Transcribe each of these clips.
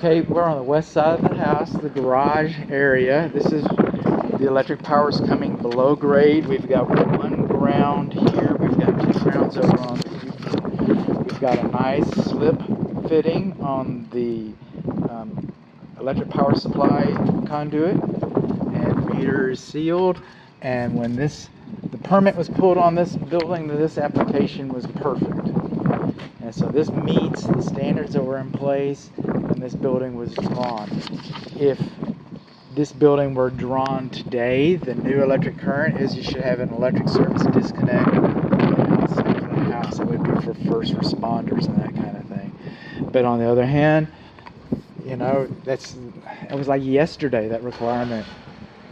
Okay, we're on the west side of the house, the garage area. This is the electric power's coming below grade. We've got one ground here. We've got two grounds over on the east. We've got a nice slip fitting on the electric power supply conduit, and meter is sealed. And when the permit was pulled on this building, this application was perfect. And so this meets the standards that were in place when this building was drawn. If this building were drawn today, the new electric current is you should have an electric service disconnect outside of the house. It would be for first responders and that kind of thing. But on the other hand, you know, it was like yesterday that requirement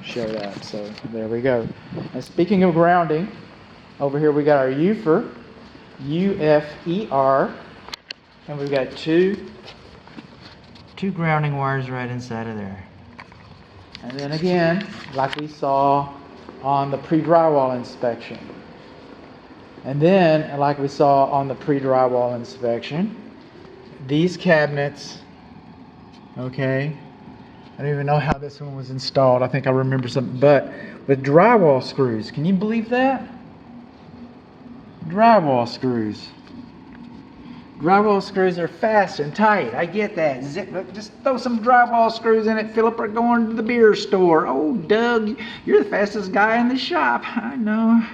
showed up. So there we go. And speaking of grounding, over here we got our UFER, UFER, and we've got two grounding wires right inside of there. And then again, like we saw on the pre-drywall inspection. And then, like we saw on the pre-drywall inspection, these cabinets, okay, I don't even know how this one was installed. I think I remember something, but with drywall screws. Can you believe that? Drywall screws. Drywall screws are fast and tight. I get that. Just throw some drywall screws in it, Philip, or going to the beer store. Oh, Doug, you're the fastest guy in the shop. I know.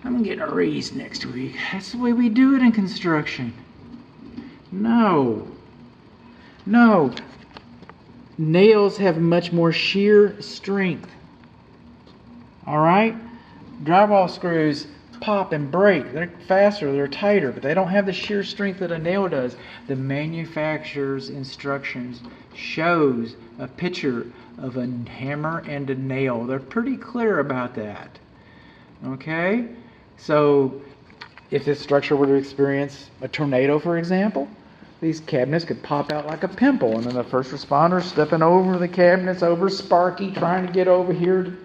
I'm getting a raise next week. That's the way we do it in construction. No. Nails have much more shear strength. All right? Drywall screws pop and break. They're faster, they're tighter, but they don't have the shear strength that a nail does. The manufacturer's instructions shows a picture of a hammer and a nail. They're pretty clear about that. Okay? So if this structure were to experience a tornado, for example, these cabinets could pop out like a pimple, and then the first responder stepping over the cabinets, over Sparky, trying to get over here to,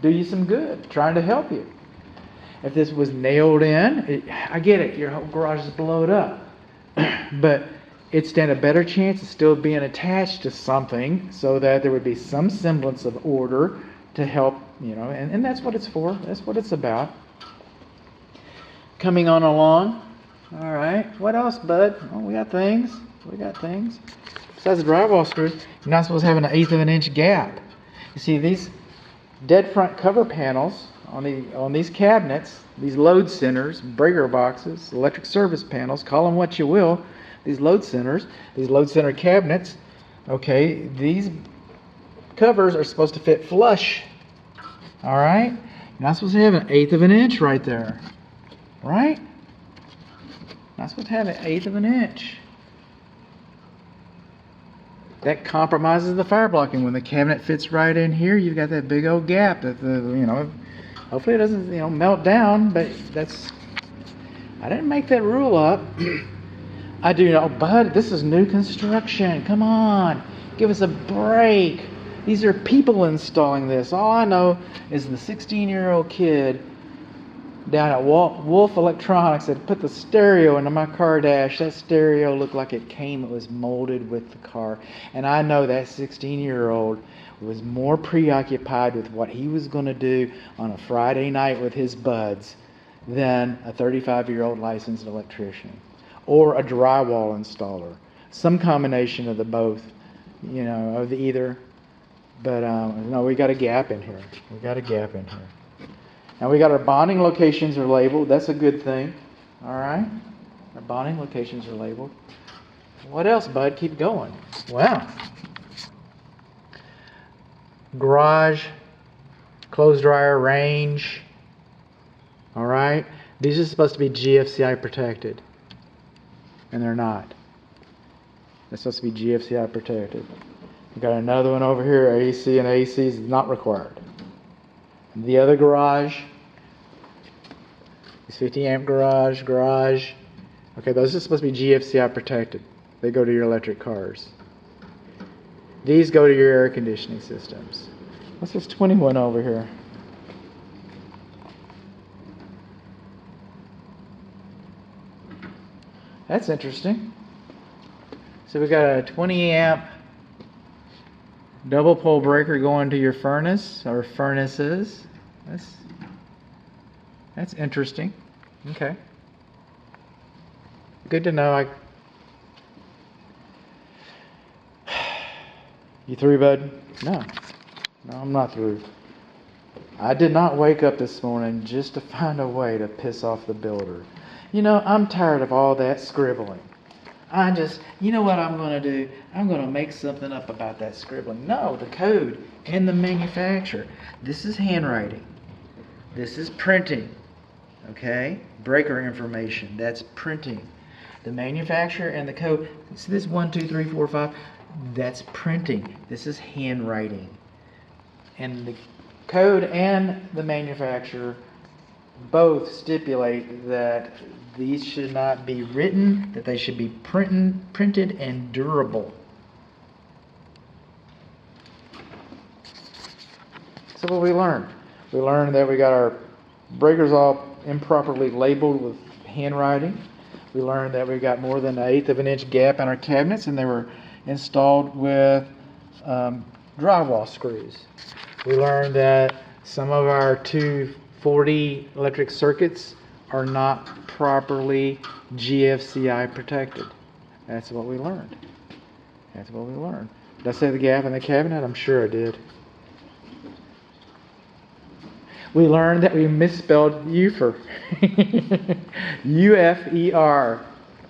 do you some good, trying to help you. If this was nailed in, I get it, your whole garage is blowed up. But it'd stand a better chance of still being attached to something so that there would be some semblance of order to help, and that's what it's for. That's what it's about. Coming on along. All right. What else, bud? Oh, we got things. Besides the drywall screws, you're not supposed to have an 1/8 of an inch gap. You see, these dead front cover panels on these cabinets, these load centers, breaker boxes, electric service panels, call them what you will, these load center cabinets, okay, these covers are supposed to fit flush. All right? You're not supposed to have an 1/8 of an inch right there. Right? Not supposed to have an 1/8 of an inch. That compromises the fire blocking. When the cabinet fits right in here, you've got that big old gap that hopefully it doesn't melt down, but I didn't make that rule up. I do know, bud, this is new construction. Come on, give us a break. These are people installing this. All I know is the 16-year-old kid down at Wolf Electronics that put the stereo into my car dash. That stereo looked like it was molded with the car. And I know that 16-year-old was more preoccupied with what he was going to do on a Friday night with his buds than a 35-year-old licensed electrician or a drywall installer. Some combination of the both, of the either. But no, we got a gap in here. Now we got our bonding locations are labeled. That's a good thing. All right. Our bonding locations are labeled. What else, bud? Keep going. Wow. Garage, clothes dryer, range. All right. These are supposed to be GFCI protected. And they're not. They're supposed to be GFCI protected. We got another one over here. AC and AC is not required. The other garage is 50 amp garage. Okay, those are supposed to be GFCI protected. They go to your electric cars. These go to your air conditioning systems. What's this 21 over here? That's interesting. So we got a 20 amp double pole breaker going to your furnace or furnaces. That's interesting. Okay. Good to know. You through, bud? No, I'm not through. I did not wake up this morning just to find a way to piss off the builder. You know, I'm tired of all that scribbling. You know what I'm going to do? I'm going to make something up about that scribbling. No, the code and the manufacturer. This is handwriting. This is printing. Okay? Breaker information. That's printing. The manufacturer and the code. So this 1, 2, 3, 4, 5. That's printing. This is handwriting. And the code and the manufacturer both stipulate that these should not be written, that they should be printed and durable. So what we learned? We learned that we got our breakers all improperly labeled with handwriting. We learned that we got more than 1/8 of an inch gap in our cabinets, and they were installed with drywall screws. We learned that some of our 240 electric circuits are not properly GFCI protected. That's what we learned. Did I say the gap in the cabinet? I'm sure I did. We learned that we misspelled UFER. UFER.